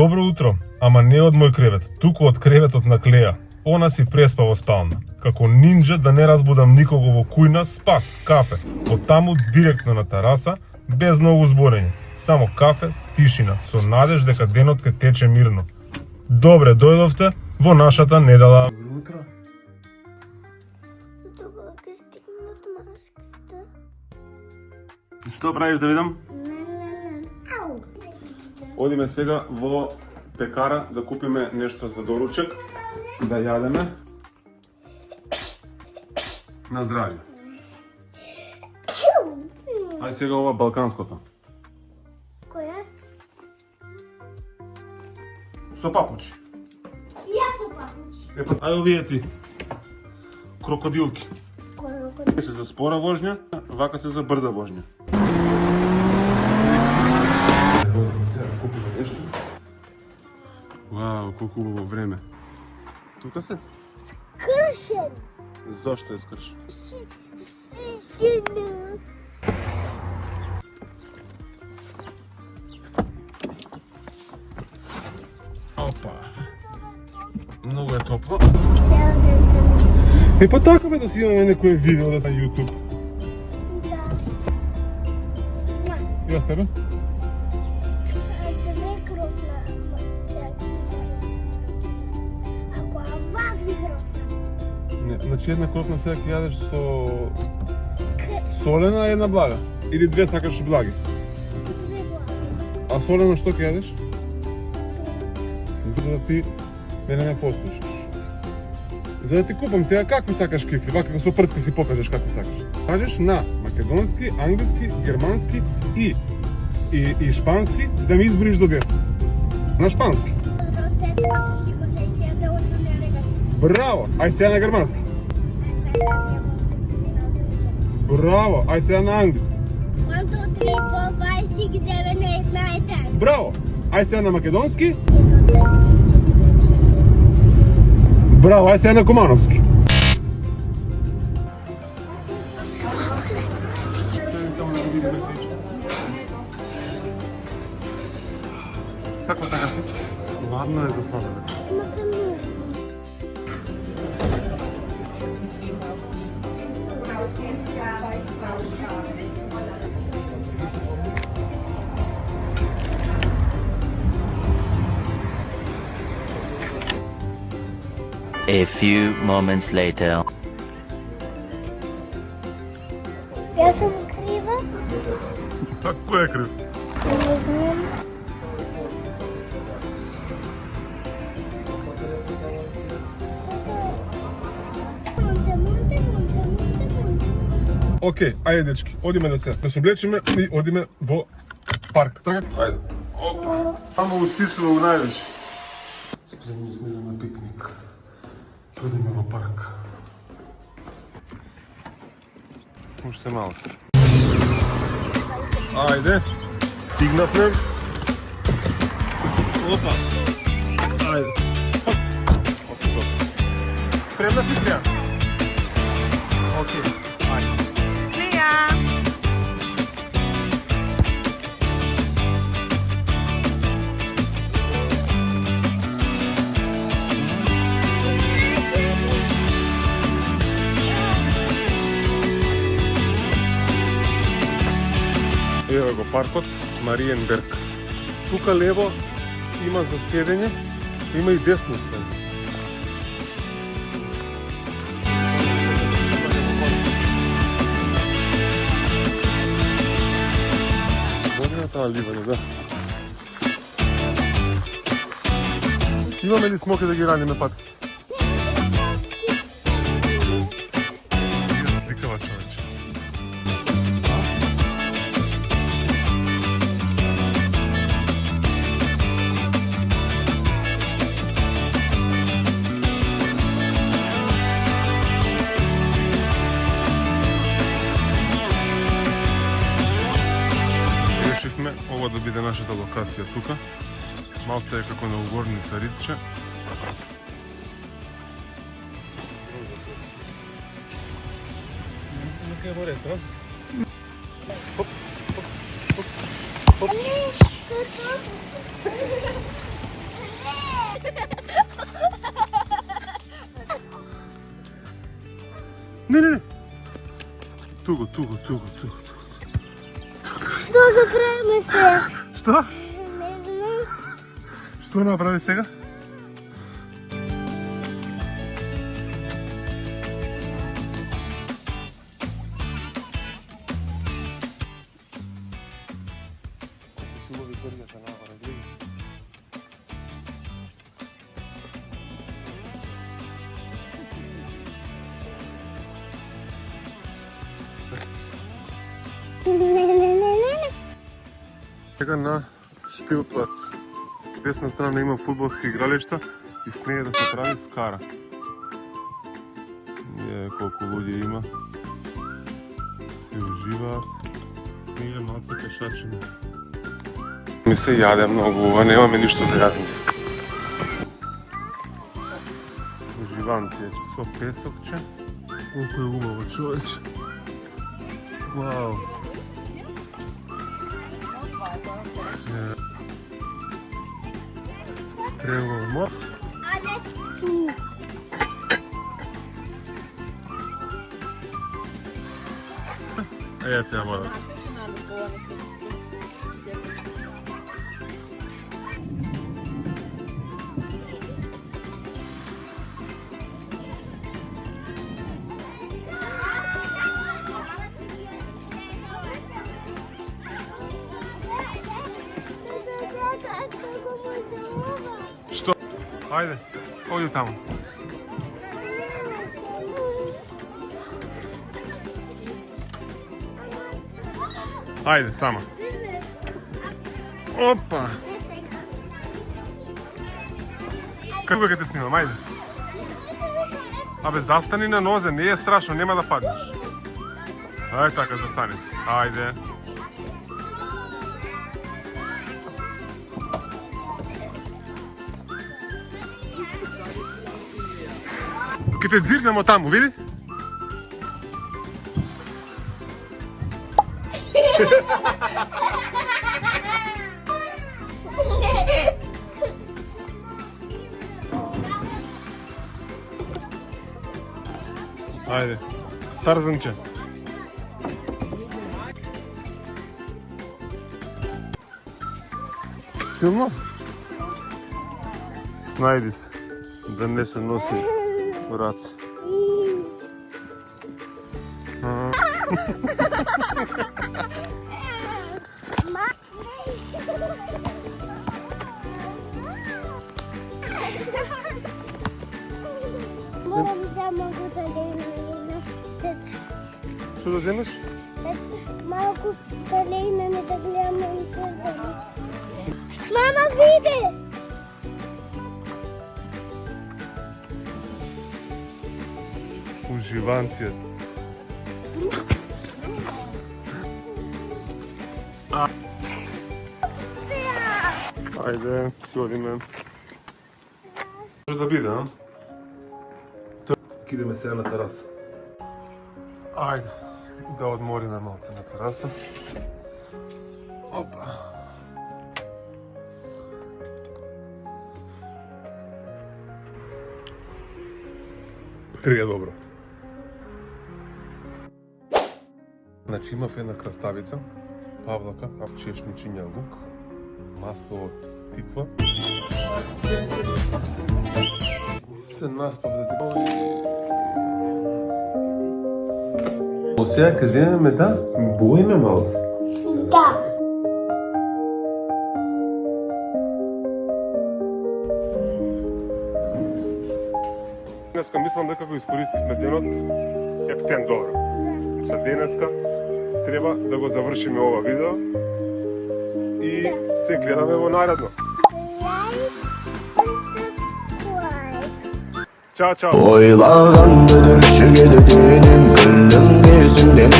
Добро утро, ама не од мој кревет, туку од креветот на Клеја. Она си преспа во спална. Како нинџа да не разбудам никого во кујна, спас, кафе. Од таму директно на тераса, без многу зборење. Само кафе, тишина, со надеж дека денот ке тече мирно. Добре дојдовте во нашата недела. Добро утро. Што правиш да видам? Одиме сега во пекара да купиме нешто за доручек, да јадеме. На здравје. Ај сега ова балканското. Која? Со папучи. Ја со папучи. Ај овие ти. Крокодилки. Крокодил. Се за спора вожња, вака се за брза вожња. Купиме нешто. Вау, колку убаво време. Тука се? Кршен. Зошто е скршен? Сисина. Опа. Многу е топло. Цел ден тamo. Па така бе да си имаме некој видео да се на YouTube. Да. Јас тебе? Значи една кропна сега ќе јадеш со солена, а една блага. Или две сакаш благи. Две блага. А солена што ќе јадеш? За да ти мене не послушаш. За да ти купам сега какви сакаш кифли, вака со прцка си покажеш какви сакаш. Кажеш на македонски, англиски, германски и шпански да ми изброиш до 10. На шпански. Браво! Ај сега на германски. Браво! Ај сега на англиски. 1, 2, 3, 4, 5, 6, 7, 8, 9, 10. Браво! Ај сега на македонски. Браво! Ај сега на кумановски. Како така си? Ладно е за сладолед. A few moments later. Јас сум крива. А кој е крив? Не знам. Океј, ајде дечки, одиме да се соблечиме и одиме во парк, така? Ајде. Опа. Тамо усисува у највише. Спремни сме за на пикник. Одиме во парк. Уште мало се. Ајде. Стигнавме. Опа. Ајде. Спремна си, Клеја? Океј. Ајде. Ева го паркот Мариенберг. Тука лево има за седење, има и десно страна. Водина таа ливање, да. Имаме ли смоке да ги раниме патки? Сликава човече. Решивме ова да биде нашата локација тука. Малце е како на угорница Ридче. Нека е во ред, а? Не. Туго. Што запреме се? Што? Не знам. Што направи сега? Сега на Шпилплац. Десна страна има фудбалски игралишта и смее да се прави скара. Колку луѓе има. Се уживаат. Ние малце пешачиме. Ми се јаде многу, а немаме ништо за јадење. Уживанција со песокче. Колку е убаво, човече. Вау. Крево мор. Ето ја вода. Што? Ајде, оди таму. Ајде, сама. Опа! Како ќе те снимам, ајде. Абе, застани на нозе, не е страшно, нема да паднеш. Ајде така, застани си. Ајде. Ке те дзирнемо таму, види? Ајде, Тарзанче. Силно? Најди се, да не се носи в раце. Морам само да легнем. Што да земеш? Малку да легнем и да гледаме интернет. Мама, види! Уживанција. Ајде, си одиме. Може да биде, а? Идеме сега на тераса. Ајде, да одмориме малце на тераса. Опа. Прие добро. Значи имав една краставица, павлака, чешничиња лук, масло од тиква. Се наспав да ти... Сега ке земеме да боиме малце. Да. Денеска мислам дека го искористивме денот ептен добро. За денеска треба да го завршиме ова видео и се гледаме во наредно. Чао, чао. Oylağandır şu gece dinim, gönlüm gözümden